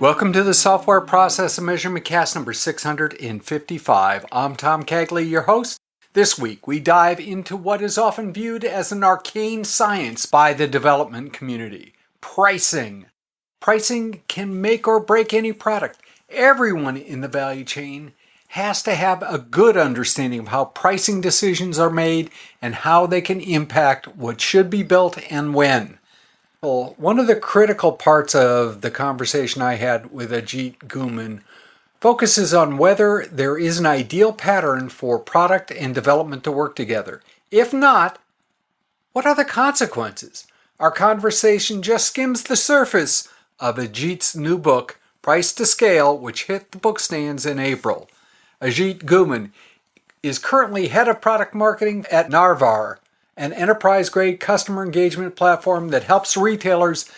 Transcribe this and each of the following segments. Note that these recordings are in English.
Welcome to the Software Process and Measurement Cast number 655. I'm Tom Cagley, your host. This week, we dive into what is often viewed as an arcane science by the development community: pricing. Pricing can make or break any product. Everyone in the value chain has to have a good understanding of how pricing decisions are made and how they can impact what should be built and when. Well, one of the critical parts of the conversation I had with Ajit Guhman focuses on whether there is an ideal pattern for product and development to work together. If not, what are the consequences? Our conversation just skims the surface of Ajit's new book, Price to Scale, which hit the bookstands in April. Ajit Guhman is currently head of product marketing at Narvar, an enterprise-grade customer engagement platform that helps retailers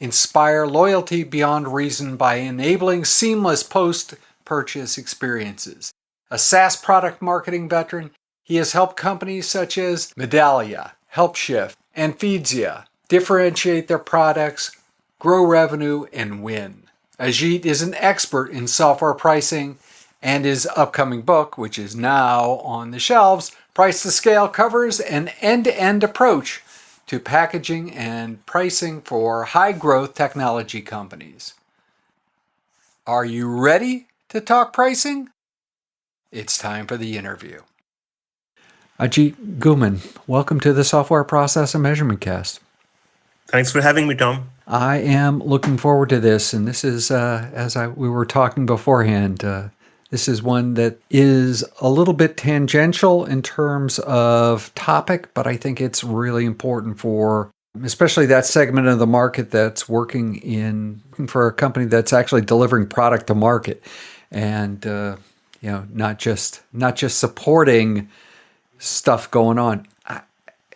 inspire loyalty beyond reason by enabling seamless post-purchase experiences. A SaaS product marketing veteran, he has helped companies such as Medallia, Helpshift, and Feedzai differentiate their products, grow revenue, and win. Ajit is an expert in software pricing, and his upcoming book, which is now on the shelves, Price to Scale, covers an end-to-end approach to packaging and pricing for high-growth technology companies. Are you ready to talk pricing? It's time for the interview. Ajit Guhman, welcome to the Software Process and Measurement Cast. Thanks for having me, Tom. I am looking forward to this, and this is, we were talking beforehand, this is one that is a little bit tangential in terms of topic, but I think it's really important for especially that segment of the market that's working for a company that's actually delivering product to market, and not just supporting stuff going on.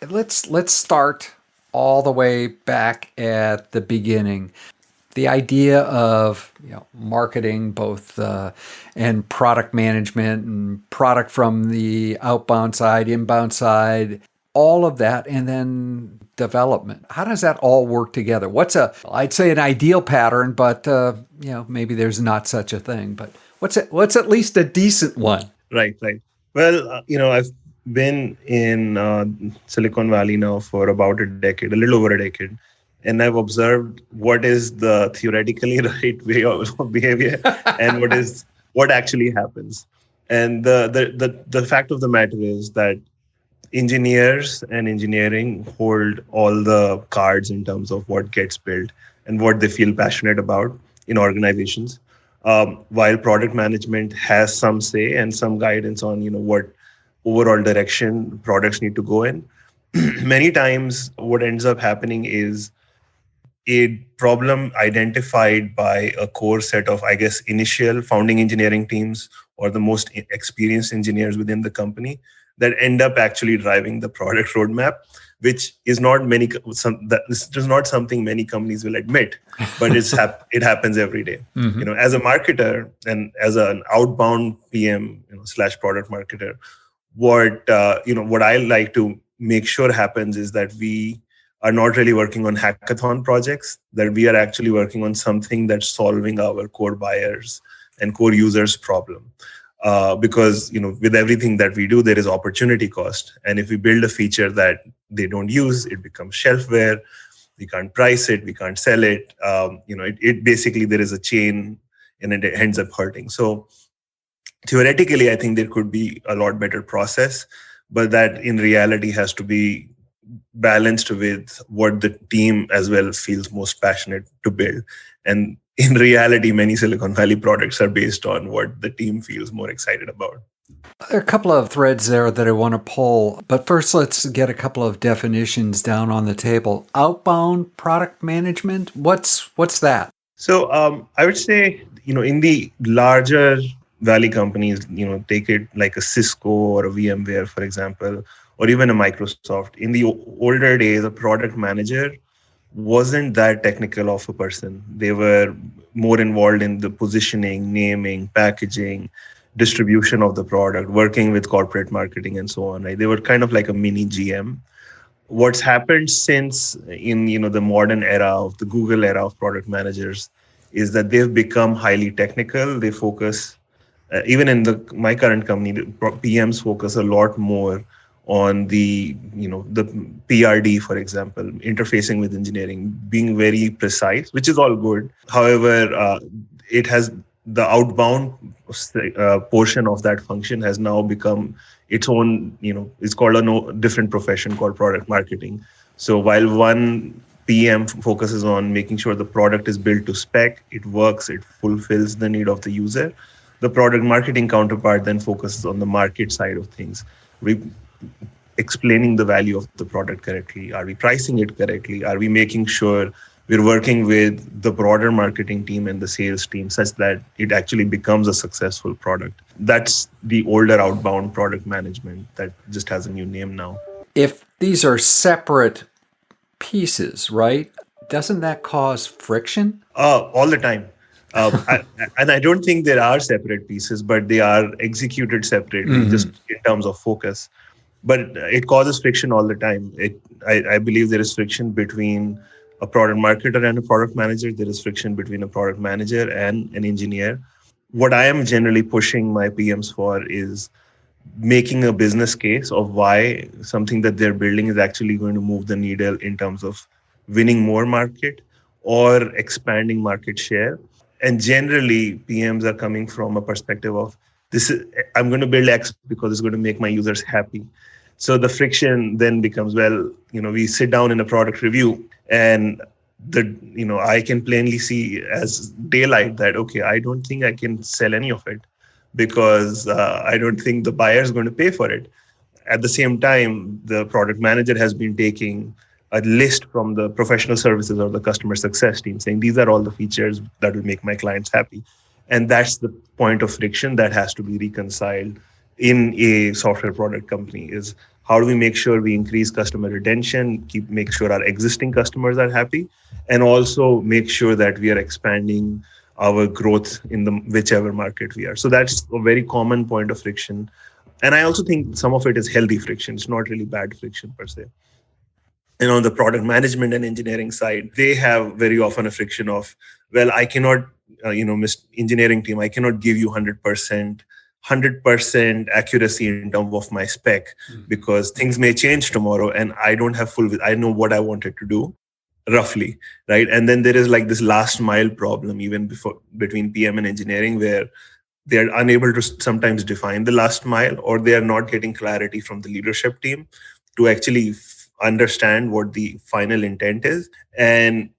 Let's start all the way back at the beginning. The idea of marketing, both and product management and product from the outbound side, inbound side, all of that, and then development. How does that all work together? I'd say an ideal pattern, but maybe there's not such a thing. But what's at least a decent one? Right. Well, I've been in Silicon Valley now for about a little over a decade. And I've observed what is the theoretically right way of behavior and what actually happens. And the fact of the matter is that engineers and engineering hold all the cards in terms of what gets built and what they feel passionate about in organizations. While product management has some say and some guidance on what overall direction products need to go in. Many times what ends up happening is a problem identified by a core set of, initial founding engineering teams or the most experienced engineers within the company that end up actually driving the product roadmap, which is not something many companies will admit, but it happens every day. Mm-hmm. As a marketer and as an outbound PM / product marketer, what I like to make sure happens is that we are not really working on hackathon projects, that we are actually working on something that's solving our core buyers and core users' problem. Because with everything that we do, there is opportunity cost. And if we build a feature that they don't use, it becomes shelfware. We can't price it, we can't sell it. It basically, there is a chain and it ends up hurting. So theoretically, I think there could be a lot better process, but that in reality has to be balanced with what the team as well feels most passionate to build. And in reality, many Silicon Valley products are based on what the team feels more excited about. There are a couple of threads there that I want to pull, but first let's get a couple of definitions down on the table. Outbound product management, what's that? So I would say, in the larger Valley companies, take it like a Cisco or a VMware, for example, or even a Microsoft. In the older days, a product manager wasn't that technical of a person. They were more involved in the positioning, naming, packaging, distribution of the product, working with corporate marketing and so on. Right? They were kind of like a mini GM. What's happened since in the modern era of the Google era of product managers is that they've become highly technical. They focus, even in my current company, the PMs focus a lot more on the PRD, for example, interfacing with engineering, being very precise, which is all good. However, it has the outbound portion of that function has now become its own, it's called a different profession called product marketing. So while one PM focuses on making sure the product is built to spec, it works, it fulfills the need of the user, the product marketing counterpart then focuses on the market side of things. Explaining the value of the product correctly. Are we pricing it correctly? Are we making sure we're working with the broader marketing team and the sales team such that it actually becomes a successful product? That's the older outbound product management that just has a new name now. If these are separate pieces, right, doesn't that cause friction? All the time. And I don't think there are separate pieces, but they are executed separately, just in terms of focus. But it causes friction all the time. I believe there is friction between a product marketer and a product manager. There is friction between a product manager and an engineer. What I am generally pushing my PMs for is making a business case of why something that they're building is actually going to move the needle in terms of winning more market or expanding market share. And generally, PMs are coming from a perspective of I'm going to build X because it's going to make my users happy. So the friction then becomes, we sit down in a product review and I can plainly see as daylight that, okay, I don't think I can sell any of it because I don't think the buyer is going to pay for it. At the same time, the product manager has been taking a list from the professional services or the customer success team saying, these are all the features that will make my clients happy. And that's the point of friction that has to be reconciled in a software product company is how do we make sure we increase customer retention, make sure our existing customers are happy, and also make sure that we are expanding our growth in the whichever market we are. So that's a very common point of friction. And I also think some of it is healthy friction. It's not really bad friction per se. And on the product management and engineering side, they have very often a friction of, I cannot, engineering team, I cannot give you 100% accuracy in terms of my spec because things may change tomorrow and I don't have I know what I wanted to do roughly, right? And then there is like this last mile problem even between PM and engineering where they're unable to sometimes define the last mile or they are not getting clarity from the leadership team to actually understand what the final intent is. And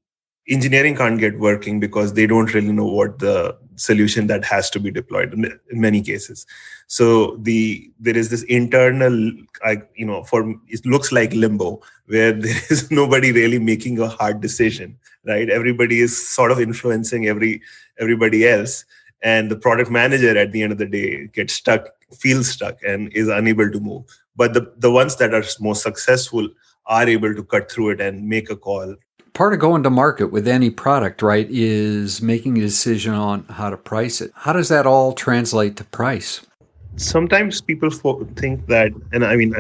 engineering can't get working because they don't really know what the solution that has to be deployed in many cases. So there is this internal, it looks like limbo where there is nobody really making a hard decision, right? Everybody is sort of influencing everybody else. And the product manager at the end of the day gets stuck, feels stuck and is unable to move. But the ones that are most successful are able to cut through it and make a call. Part of going to market with any product, right, is making a decision on how to price it. How does that all translate to price? Sometimes people think that, and I mean,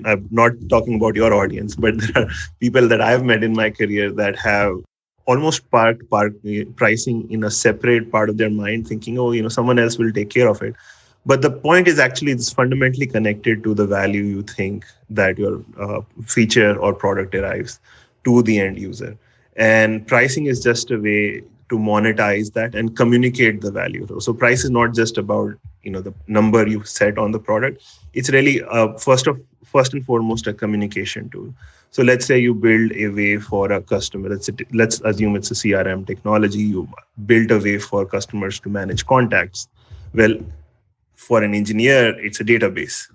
I'm not talking about your audience, but there are people that I've met in my career that have almost parked pricing in a separate part of their mind, thinking, someone else will take care of it. But the point is actually it's fundamentally connected to the value you think that your feature or product derives to the end user. And pricing is just a way to monetize that and communicate the value. So price is not just about the number you set on the product. It's really first and foremost a communication tool. So let's say you build a way for a customer. Let's assume it's a CRM technology. You build a way for customers to manage contacts. Well, for an engineer, it's a database.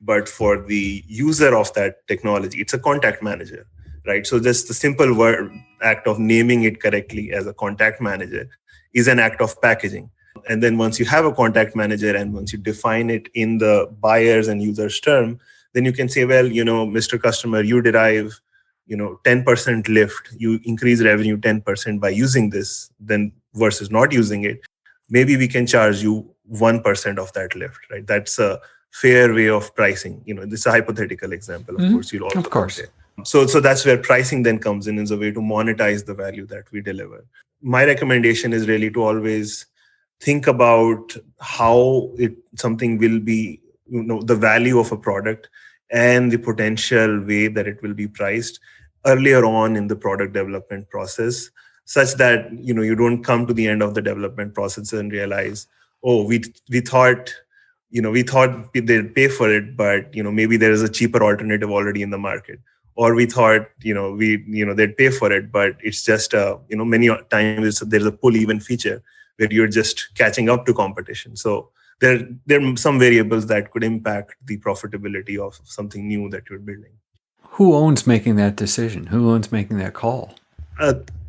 But for the user of that technology, it's a contact manager. Right. So just the simple act of naming it correctly as a contact manager is an act of packaging. And then once you have a contact manager and once you define it in the buyers and users term, then you can say, Mr. Customer, you derive, 10% lift, you increase revenue 10% by using this, then versus not using it. Maybe we can charge you 1% of that lift, right? That's a fair way of pricing. This is a hypothetical example. Of course, you'll also. Of course. So that's where pricing then comes in as a way to monetize the value that we deliver. My recommendation is really to always think about how something will be, the value of a product and the potential way that it will be priced earlier on in the product development process, such that you don't come to the end of the development process and realize, oh, we thought they'd pay for it, but maybe there is a cheaper alternative already in the market. Or we thought they'd pay for it, but it's just many times there's a pull even feature where you're just catching up to competition. So there are some variables that could impact the profitability of something new that you're building. Who owns making that decision? Who owns making that call?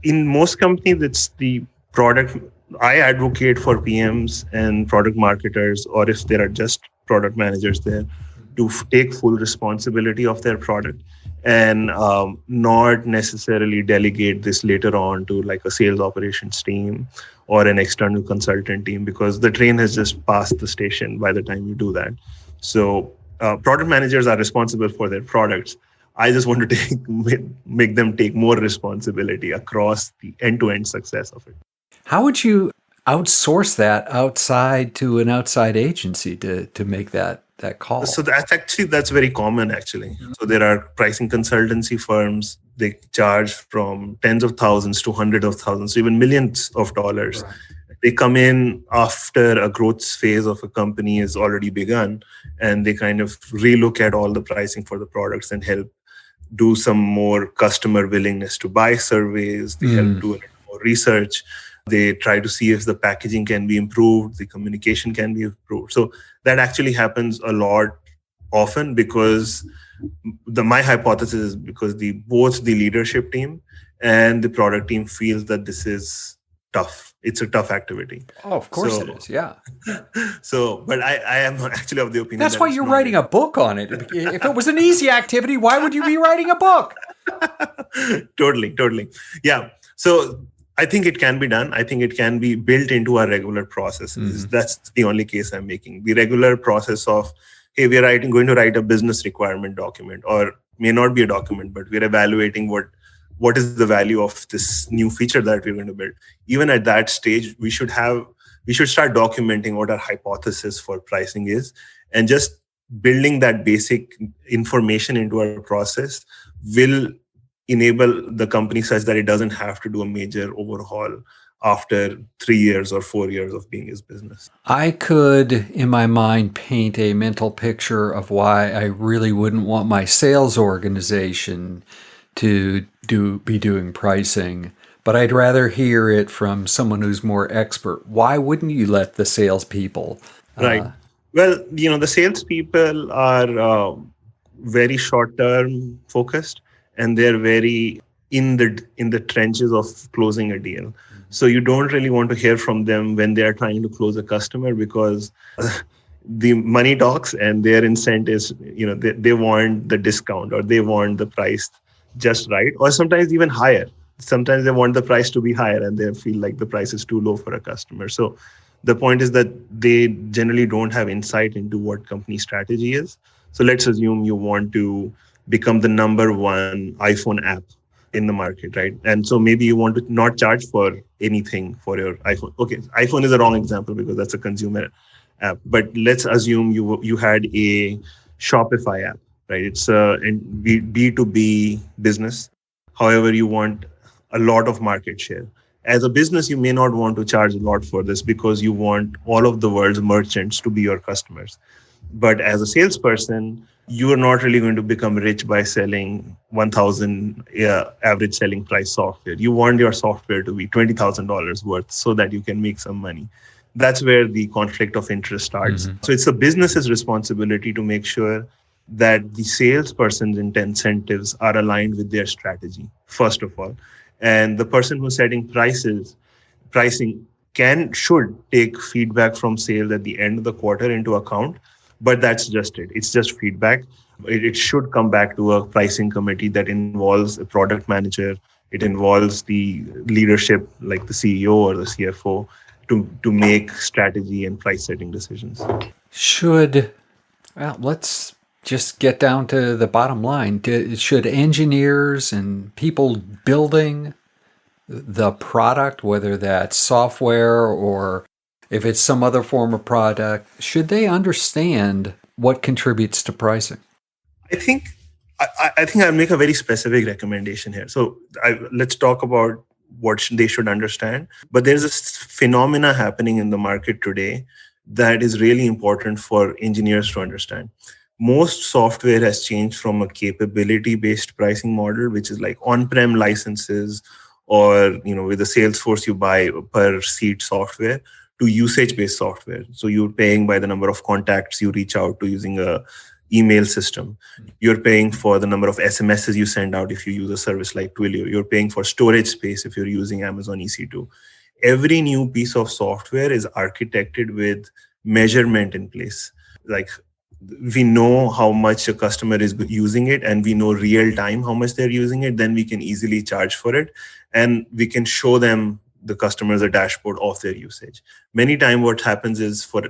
In most companies, it's the product. I advocate for PMs and product marketers, or if there are just product managers there, to take full responsibility of their product and not necessarily delegate this later on to like a sales operations team or an external consultant team, because the train has just passed the station by the time you do that. So product managers are responsible for their products. I just want to make them take more responsibility across the end-to-end success of it. How would you outsource that outside to an outside agency to make that call? So that's very common actually. So there are pricing consultancy firms. They charge from tens of thousands to hundreds of thousands, even millions of dollars. Right. They come in after a growth phase of a company has already begun, and they kind of relook at all the pricing for the products and help do some more customer willingness to buy surveys. They help do a little more research. They try to see if the packaging can be improved, the communication can be improved. So that actually happens a lot often because my hypothesis is because both the leadership team and the product team feels that this is tough. It's a tough activity. Oh, of course it is. Yeah. But I am actually of the opinion that's why you're writing a book on it. If it was an easy activity, why would you be writing a book? Totally. Yeah. So I think it can be done. I think it can be built into our regular processes. That's the only case I'm making. The regular process of, hey, we're going to write a business requirement document, or may not be a document, but we're evaluating what is the value of this new feature that we're going to build. Even at that stage, we should start documenting what our hypothesis for pricing is, and just building that basic information into our process will enable the company such that it doesn't have to do a major overhaul after 3 years or 4 years of being his business. I could, in my mind, paint a mental picture of why I really wouldn't want my sales organization to be doing pricing, but I'd rather hear it from someone who's more expert. Why wouldn't you let the salespeople? Right. Well, the salespeople are very short-term focused, and they're very in the trenches of closing a deal. So you don't really want to hear from them when they are trying to close a customer, because the money talks, and their intent is, they want the discount, or they want the price just right, or sometimes even higher. Sometimes they want the price to be higher, and they feel like the price is too low for a customer. So the point is that they generally don't have insight into what company strategy is. So let's assume you want to become the number one iPhone app in the market, right? And so maybe you want to not charge for anything for your iPhone. Okay, iPhone is a wrong example because that's a consumer app. But let's assume you had a Shopify app, right? It's a B2B business. However, you want a lot of market share. As a business, you may not want to charge a lot for this because you want all of the world's merchants to be your customers. But as a salesperson, you are not really going to become rich by selling 1,000 average selling price software. You want your software to be $20,000 worth so that you can make some money. That's where the conflict of interest starts. So it's the business's responsibility to make sure that the salesperson's incentives are aligned with their strategy, first of all. And the person who's setting pricing should take feedback from sales at the end of the quarter into account. But that's just it. It's just feedback. It should come back to a pricing committee that involves a product manager. It involves the leadership, like the CEO or the CFO, to make strategy and price setting decisions. Let's just get down to the bottom line. Should engineers and people building the product, whether that's software or if it's some other form of product, should they understand what contributes to pricing? I think I think I'll make a very specific recommendation here. So let's talk about what they should understand. But there's a phenomena happening in the market today that is really important for engineers to understand. Most software has changed from a capability-based pricing model, which is like on-prem licenses, or with the Salesforce you buy per seat software, to usage-based software. So you're paying by the number of contacts you reach out to using a email system. You're paying for the number of SMSs you send out if you use a service like Twilio. You're paying for storage space if you're using Amazon EC2. Every new piece of software is architected with measurement in place. Like, we know how much a customer is using it, and we know real time how much they're using it. Then we can easily charge for it, and we can show them, the customers, a dashboard of their usage. Many times what happens is, for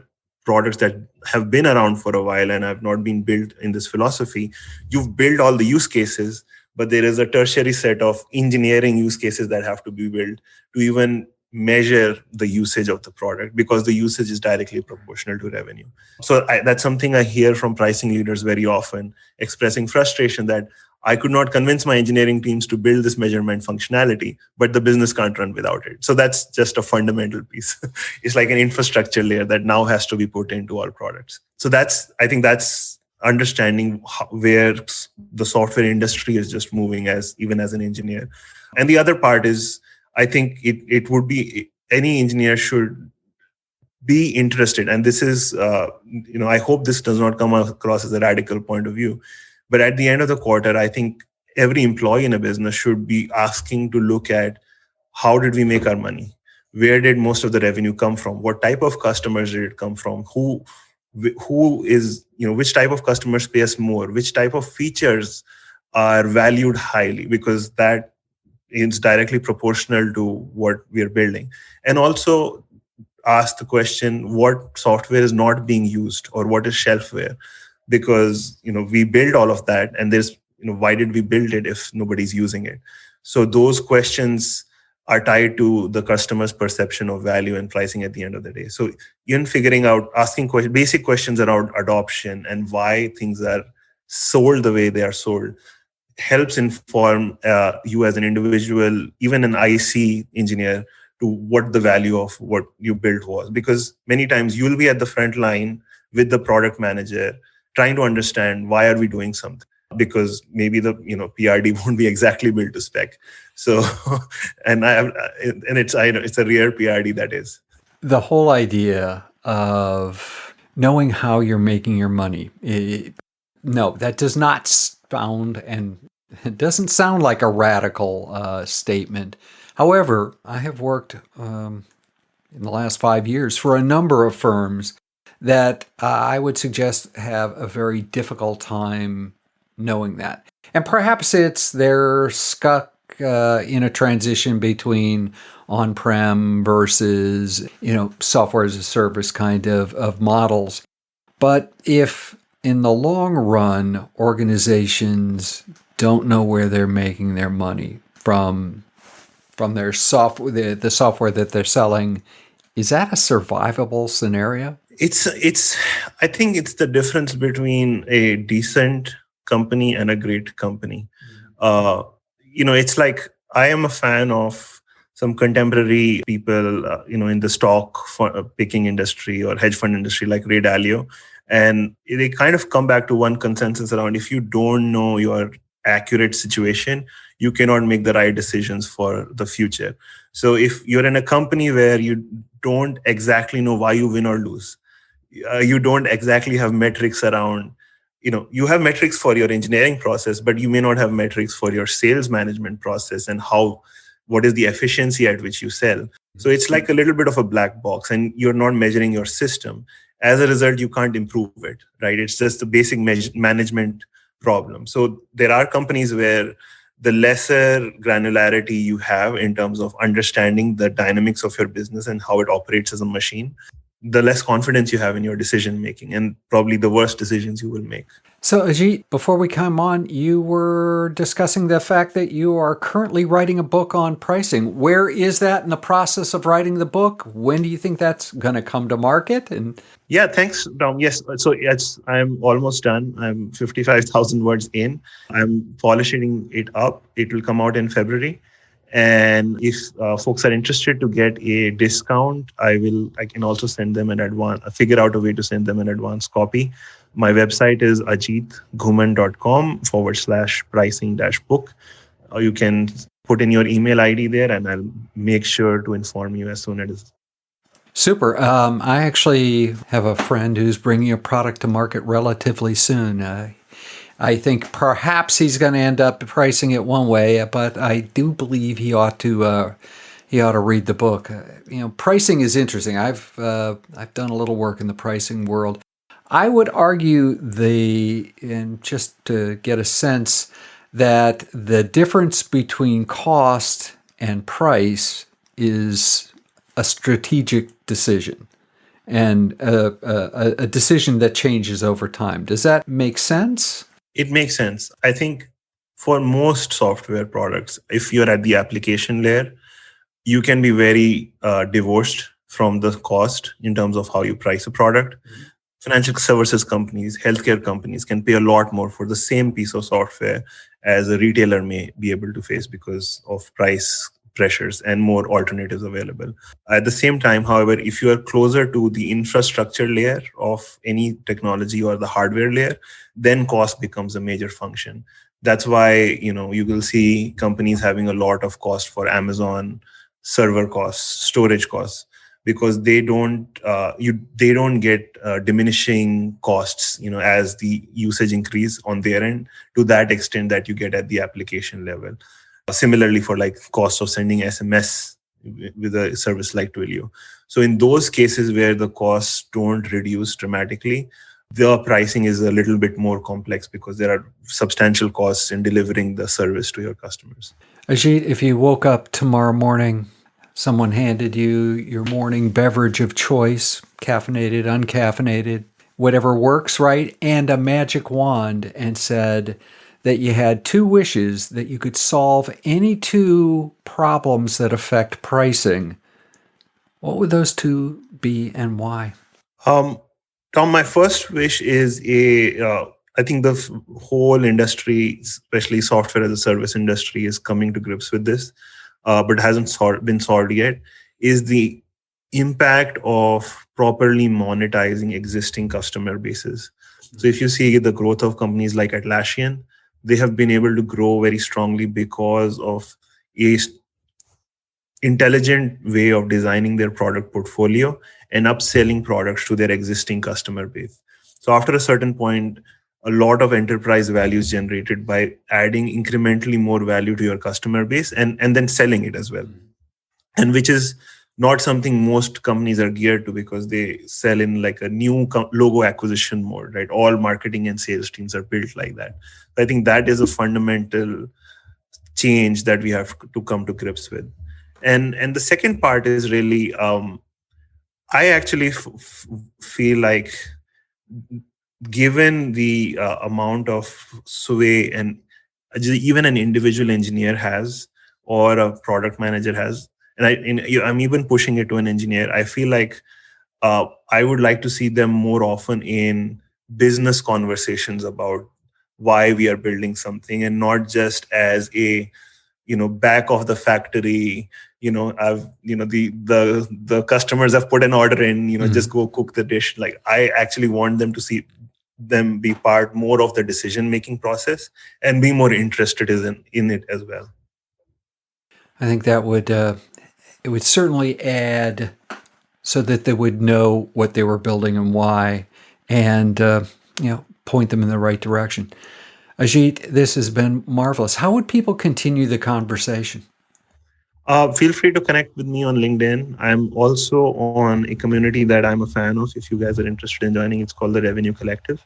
products that have been around for a while and have not been built in this philosophy, you've built all the use cases, but there is a tertiary set of engineering use cases that have to be built to even measure the usage of the product, because the usage is directly proportional to revenue. So that's something I hear from pricing leaders very often, expressing frustration that I could not convince my engineering teams to build this measurement functionality, but the business can't run without it. So that's just a fundamental piece. It's like an infrastructure layer that now has to be put into all products. So I think that's understanding where the software industry is just moving even as an engineer. And the other part is, I think it would be, any engineer should be interested. And this is, I hope this does not come across as a radical point of view. But at the end of the quarter, I think every employee in a business should be asking to look at, how did we make our money? Where did most of the revenue come from? What type of customers did it come from? Who is, which type of customers pay us more? Which type of features are valued highly? Because that is directly proportional to what we are building. And also ask the question, what software is not being used, or what is shelfware? Because we build all of that, and there's why did we build it if nobody's using it? So those questions are tied to the customer's perception of value and pricing at the end of the day. So even figuring out, asking basic questions around adoption and why things are sold the way they are sold helps inform you as an individual, even an IC engineer, to what the value of what you built was. Because many times you'll be at the front line with the product manager, trying to understand, why are we doing something? Because maybe the PRD won't be exactly built to spec. So, and it's a rare PRD that is. The whole idea of knowing how you're making your money, no, that does not sound, and it doesn't sound like a radical statement. However, I have worked in the last 5 years for a number of firms that I would suggest have a very difficult time knowing that. And perhaps it's they're stuck in a transition between on-prem versus, software as a service kind of models. But if in the long run, organizations don't know where they're making their money from their software, the software that they're selling, is that a survivable scenario? I think it's the difference between a decent company and a great company. It's like, I am a fan of some contemporary people, in the stock picking industry or hedge fund industry, like Ray Dalio. And they kind of come back to one consensus around, if you don't know your accurate situation, you cannot make the right decisions for the future. So if you're in a company where you don't exactly know why you win or lose, you don't exactly have metrics around, you have metrics for your engineering process, but you may not have metrics for your sales management process and what is the efficiency at which you sell. So it's like a little bit of a black box, and you're not measuring your system. As a result, you can't improve it, right? It's just a basic management problem. So there are companies where the lesser granularity you have in terms of understanding the dynamics of your business and how it operates as a machine, the less confidence you have in your decision making, and probably the worst decisions you will make. So, Ajit, before we come on, you were discussing the fact that you are currently writing a book on pricing. Where is that in the process of writing the book? When do you think that's going to come to market? And yeah, thanks, Tom. Yes, so I'm almost done. I'm 55,000 words in. I'm polishing it up. It will come out in February. And if folks are interested to get a discount, I can also send them figure out a way to send them an advance copy. My website is ajitguhman.com/pricing-book. You can put in your email ID there, and I'll make sure to inform you as soon as. Super. I actually have a friend who's bringing a product to market relatively soon. I think perhaps he's going to end up pricing it one way, but I do believe he ought to read the book. Pricing is interesting. I've done a little work in the pricing world. I would argue and just to get a sense that the difference between cost and price is a strategic decision and a decision that changes over time. Does that make sense? It makes sense. I think for most software products, if you're at the application layer, you can be very divorced from the cost in terms of how you price a product. Mm-hmm. Financial services companies, healthcare companies can pay a lot more for the same piece of software as a retailer may be able to face because of price pressures and more alternatives available. At the same time, however, if you are closer to the infrastructure layer of any technology or the hardware layer, then cost becomes a major function. That's why, you will see companies having a lot of cost for Amazon server costs, storage costs, because they don't get diminishing costs, as the usage increase on their end to that extent that you get at the application level. Similarly, for like cost of sending SMS with a service like Twilio. So in those cases where the costs don't reduce dramatically, the pricing is a little bit more complex because there are substantial costs in delivering the service to your customers. Ajit, if you woke up tomorrow morning, someone handed you your morning beverage of choice, caffeinated, uncaffeinated, whatever works, right, and a magic wand, and said that you had two wishes that you could solve any two problems that affect pricing, what would those two be and why? Tom, my first wish is I think the whole industry, especially software as a service industry, is coming to grips with this, but hasn't been solved yet, is the impact of properly monetizing existing customer bases. So if you see the growth of companies like Atlassian, they have been able to grow very strongly because of a intelligent way of designing their product portfolio and upselling products to their existing customer base. So after a certain point, a lot of enterprise value is generated by adding incrementally more value to your customer base and then selling it as well. And which is not something most companies are geared to because they sell in like a new logo acquisition mode, right? All marketing and sales teams are built like that. I think that is a fundamental change that we have to come to grips with. And the second part is really, I actually feel like given the amount of sway and even an individual engineer has or a product manager has, and I'm even pushing it to an engineer, I feel like I would like to see them more often in business conversations about why we are building something and not just as a back of the factory, the customers have put an order in, just go cook the dish. Like I actually want them to see them be part more of the decision-making process and be more interested in it as well. I think that would it would certainly add so that they would know what they were building and why, and point them in the right direction. Ajit, this has been marvelous. How would people continue the conversation? Feel free to connect with me on LinkedIn. I'm also on a community that I'm a fan of. If you guys are interested in joining, it's called the Revenue Collective.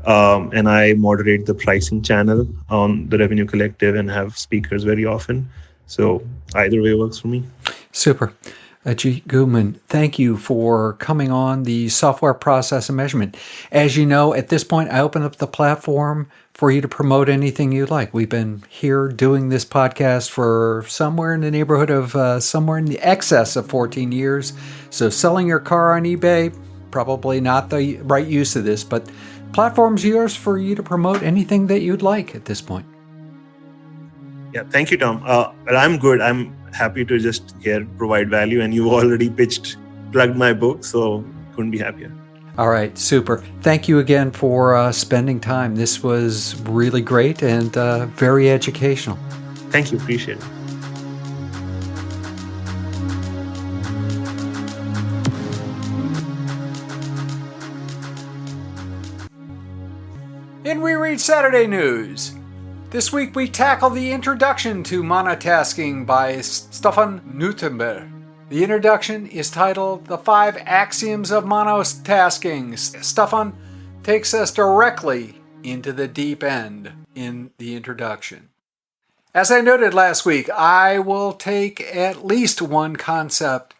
And I moderate the pricing channel on the Revenue Collective and have speakers very often. So either way works for me. Super. Ajit Guhman, thank you for coming on the software process and measurement. As you know, at this point, I open up the platform for you to promote anything you like. We've been here doing this podcast for somewhere in the neighborhood of somewhere in the excess of 14 years. So selling your car on eBay, probably not the right use of this, but platform's yours for you to promote anything that you'd like at this point. Yeah, thank you, Tom. Well, I'm good. I'm happy to just here provide value, and you already plugged my book, so couldn't be happier. All right, super. Thank you again for spending time. This was really great and very educational. Thank you. Appreciate it. In We Read Saturday News, this week we tackle the introduction to monotasking by Stefan Nutenberg. The introduction is titled The 5 Axioms of Monotasking. Stefan takes us directly into the deep end in the introduction. As I noted last week, I will take at least one concept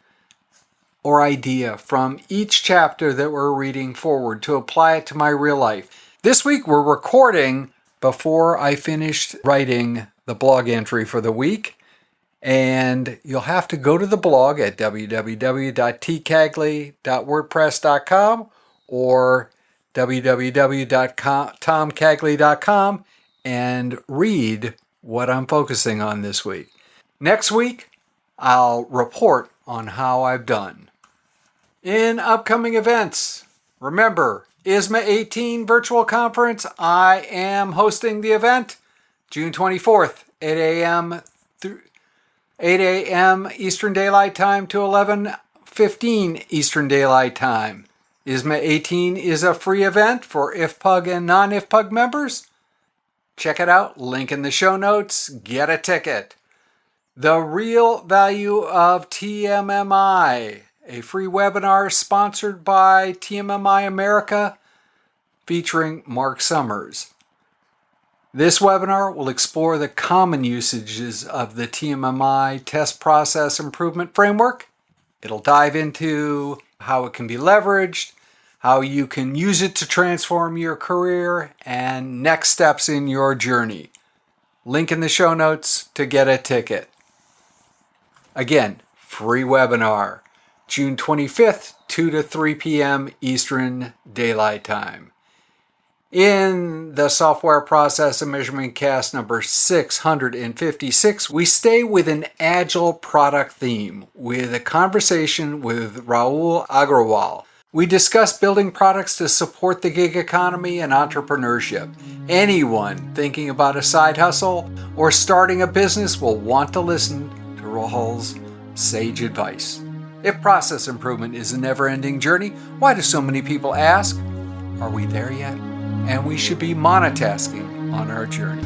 or idea from each chapter that we're reading forward to apply it to my real life. This week we're recording before I finished writing the blog entry for the week, and you'll have to go to the blog at www.tcagley.wordpress.com or www.tomcagley.com and read what I'm focusing on this week. Next week, I'll report on how I've done. In upcoming events, remember, ISMA 18 virtual conference. I am hosting the event June 24th, 8 a.m. Eastern Daylight Time to 11:15 Eastern Daylight Time. ISMA 18 is a free event for IFPUG and non-IFPUG members. Check it out. Link in the show notes. Get a ticket. The Real Value of TMMI, a free webinar sponsored by TMMI America featuring Mark Summers. This webinar will explore the common usages of the TMMI test process improvement framework. It'll dive into how it can be leveraged, how you can use it to transform your career, and next steps in your journey. Link in the show notes to get a ticket. Again, free webinar, June 25th, 2 to 3 p.m. Eastern Daylight Time. In the Software Process and Measurement Cast number 656, we stay with an agile product theme with a conversation with Rahul Agrawal. We discuss building products to support the gig economy and entrepreneurship. Anyone thinking about a side hustle or starting a business will want to listen to Rahul's sage advice. If process improvement is a never-ending journey, why do so many people ask, are we there yet? And we should be monotasking on our journey.